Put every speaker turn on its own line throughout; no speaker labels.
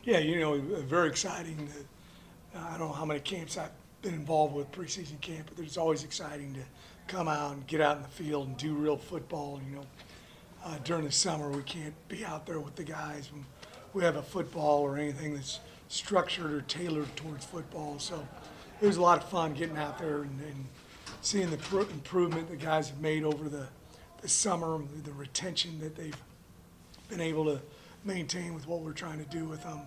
Yeah, very exciting. I don't know how many camps I've been involved with, preseason camp, but it's always exciting to come out and get out in the field and do real football. During the summer, we can't be out there with the guys when we have a football or anything that's structured or tailored towards football. So it was a lot of fun getting out there and seeing the improvement the guys have made over the summer, the retention that they've been able to maintain with what we're trying to do with them.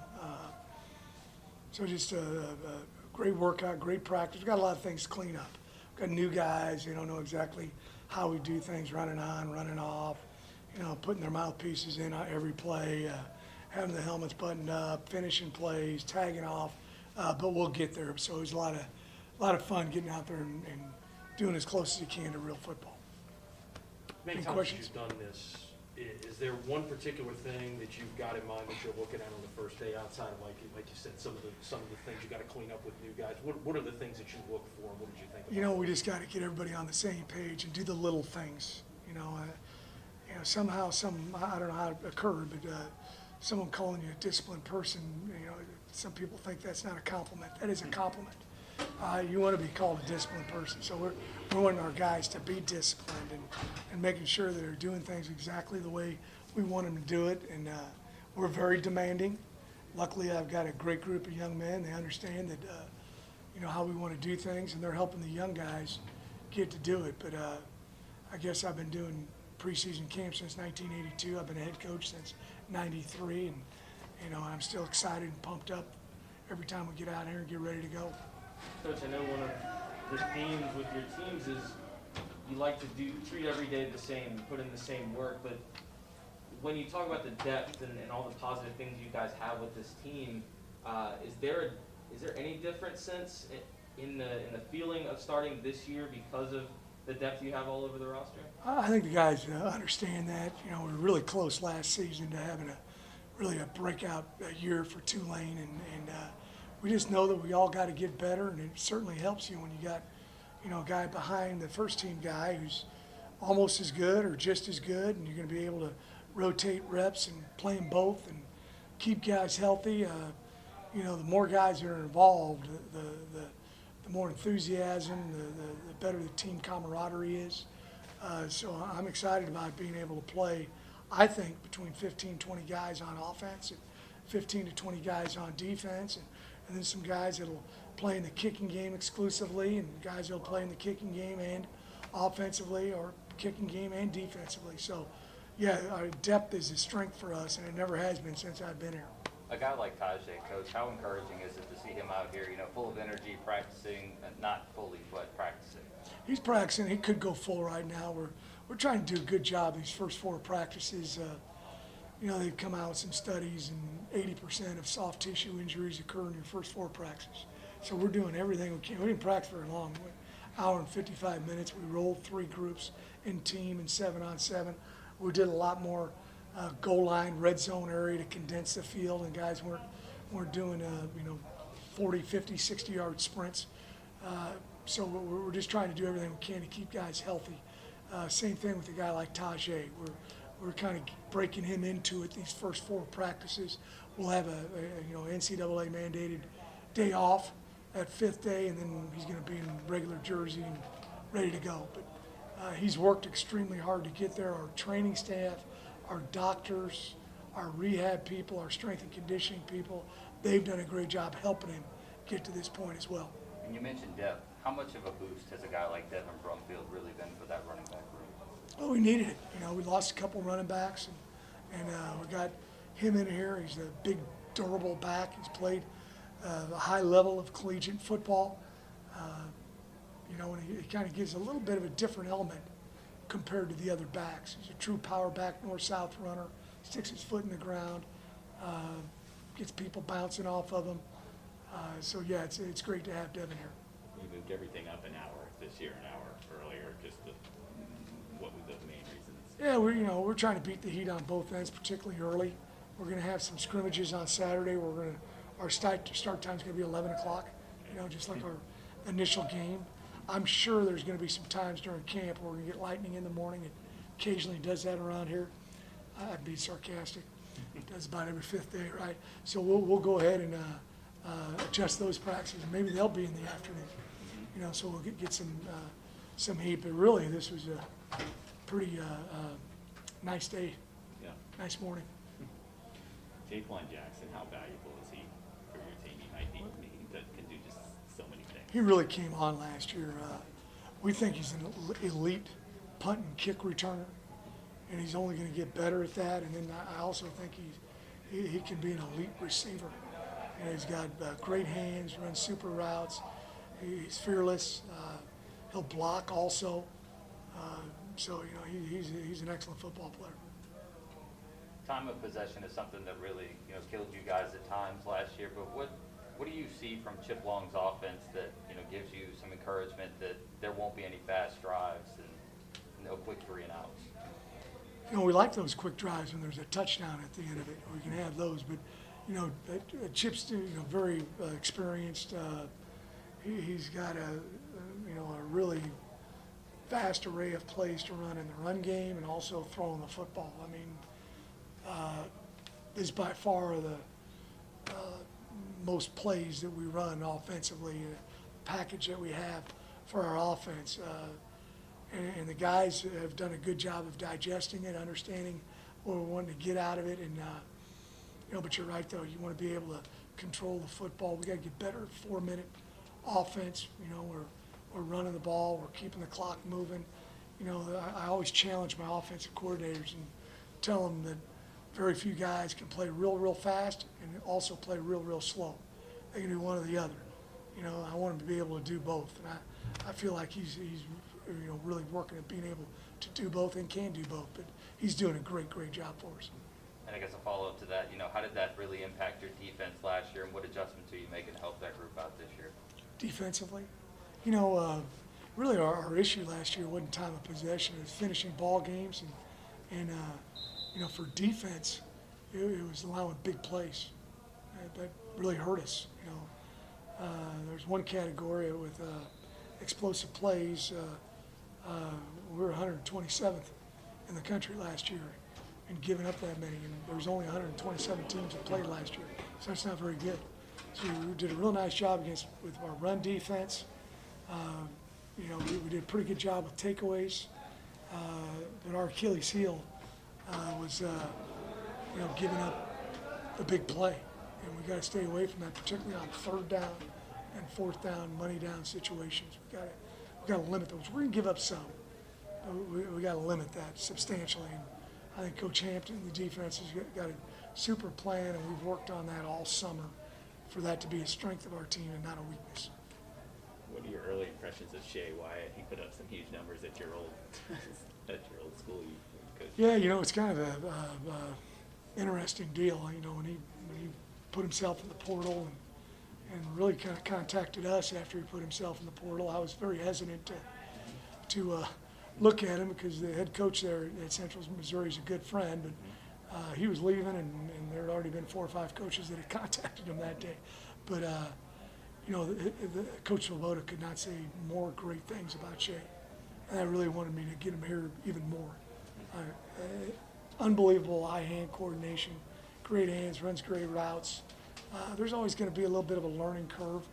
So just a great workout, great practice. We've got a lot of things to clean up. We've got new guys, they don't know exactly how we do things, running on, running off, putting their mouthpieces in every play, having the helmets buttoned up, finishing plays, tagging off, but we'll get there. So it was a lot of fun getting out there and doing as close as you can to real football.
Many times you've done this. Is there one particular thing that you've got in mind that you're looking at on the first day outside of, like you said, some of the things you got to clean up with new guys? What are the things that you look for, and what did you think about?
We just got to get everybody on the same page and do the little things. Somehow I don't know how it occurred, but someone calling you a disciplined person, some people think that's not a compliment. That is a compliment. You want to be called a disciplined person. So we're wanting our guys to be disciplined and making sure that they're doing things exactly the way we want them to do it. And we're very demanding. Luckily, I've got a great group of young men. They understand that, how we want to do things, and they're helping the young guys get to do it. But I guess I've been doing preseason camp since 1982. I've been a head coach since '93, and I'm still excited and pumped up every time we get out here and get ready to go.
Coach, I know one of the themes with your teams is you like to treat every day the same, put in the same work, but when you talk about the depth and all the positive things you guys have with this team, is there any different sense in the feeling of starting this year because of the depth you have all over the roster?
I think the guys understand that. We were really close last season to having a breakout year for Tulane, and we just know that we all got to get better, and it certainly helps you when you got, a guy behind the first team guy who's almost as good or just as good, and you're going to be able to rotate reps and play them both and keep guys healthy. The more guys that are involved, the more enthusiasm, the better the team camaraderie is. So I'm excited about being able to play, I think, between 15, 20 guys on offense and 15 to 20 guys on defense, and then some guys that'll play in the kicking game exclusively, and guys that'll play in the kicking game and offensively, or kicking game and defensively. So, yeah, our depth is a strength for us, and it never has been since I've been here.
A guy like Tajay, Coach, how encouraging is it to see him out here, full of energy, practicing, not fully, but practicing?
He's practicing. He could go full right now. We're trying to do a good job these first 4 practices. They've come out with some studies, and 80% of soft tissue injuries occur in your first 4 practices. So we're doing everything we can. We didn't practice very long. We went an hour and 55 minutes. We rolled 3 groups in team and 7-on-7. We did a lot more goal line, red zone area to condense the field, and guys weren't doing 40, 50, 60-yard sprints. So we're just trying to do everything we can to keep guys healthy. Same thing with a guy like Tajay. We're kind of breaking him into it these first 4 practices. We'll have a NCAA mandated day off at 5th day, and then he's going to be in regular jersey and ready to go. But he's worked extremely hard to get there. Our training staff, our doctors, our rehab people, our strength and conditioning people, they've done a great job helping him get to this point as well.
And you mentioned depth. How much of a boost has a guy like Devin Brumfield really been for that running back group?
Well, we needed it. We lost a couple running backs, and we got him in here. He's a big, durable back. He's played a high level of collegiate football. And he kind of gives a little bit of a different element compared to the other backs. He's a true power back, north-south runner, sticks his foot in the ground, gets people bouncing off of him. So, yeah, it's great to have Devin here.
You moved everything up an hour this year, an hour earlier. What were the main reasons?
Yeah, we're trying to beat the heat on both ends, particularly early. We're going to have some scrimmages on Saturday. Our start time is going to be 11 o'clock. Just like our initial game. I'm sure there's going to be some times during camp where we're going to get lightning in the morning. It occasionally does that around here. I'd be sarcastic. Does about every 5th day, right? So we'll go ahead and adjust those practices. Maybe they'll be in the afternoon, so we'll get some heat. But really, this was a pretty nice day,
Yeah.
nice morning.
Jaquan Jackson, how valuable is he for your team? He can do just so many things.
He really came on last year. We think he's an elite punt and kick returner, and he's only going to get better at that. And then I also think he can be an elite receiver. He's got great hands, runs super routes. He's fearless. He'll block also. So he's an excellent football player.
Time of possession is something that really, killed you guys at times last year, but what do you see from Chip Long's offense that, gives you some encouragement that there won't be any fast drives and no quick 3 and outs?
We like those quick drives when there's a touchdown at the end of it. We can have those, but Chip's very experienced. He's got a really vast array of plays to run in the run game and also throwing the football. I mean, this is by far the most plays that we run offensively, package that we have for our offense. And the guys have done a good job of digesting it, understanding what we want to get out of it. And, but you're right, though. You want to be able to control the football. We got to get better at 4-minute offense. We're running the ball. We're keeping the clock moving. I always challenge my offensive coordinators and tell them that very few guys can play real fast and also play real slow. They can do one or the other. I want him to be able to do both. And I feel like he's really working at being able to do both and can do both. But he's doing a great job for us.
And I guess a follow-up to that, how did that really impact your defense last year, and what adjustments are you making to help that group out this year?
Defensively, really our issue last year wasn't time of possession. It was finishing ball games, and for defense, it was allowing big plays. That really hurt us. There's one category with explosive plays. We were 127th in the country last year and giving up that many. And there was only 127 teams that played last year, so that's not very good. So we did a real nice job with our run defense. We did a pretty good job with takeaways. But our Achilles heel was, giving up the big play. And we got to stay away from that, particularly on 3rd down and 4th down, money down situations. We got to limit those. We're going to give up some, but we got to limit that substantially. And I think Coach Hampton, the defense, has got a super plan, and we've worked on that all summer for that to be a strength of our team and not a weakness.
What are your early impressions of Shea Wyatt? He put up some huge numbers at your old school. Coach.
Yeah, it's kind of a interesting deal. When he put himself in the portal and really kind of contacted us after he put himself in the portal, I was very hesitant to look at him because the head coach there at Central Missouri is a good friend, but he was leaving, and there had already been 4 or 5 coaches that had contacted him that day. But Coach Svoboda could not say more great things about Shea, and I really wanted me to get him here even more. Unbelievable eye-hand coordination, great hands, runs great routes. There's always going to be a little bit of a learning curve.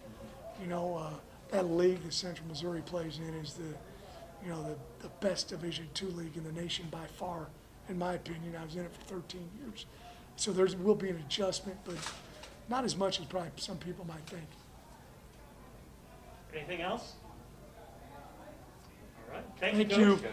That league that Central Missouri plays in is the best Division II league in the nation by far, in my opinion. I was in it for 13 years. So there will be an adjustment, but not as much as probably some people might think.
Anything else? All right. Thank you,
Thank you.
Coach.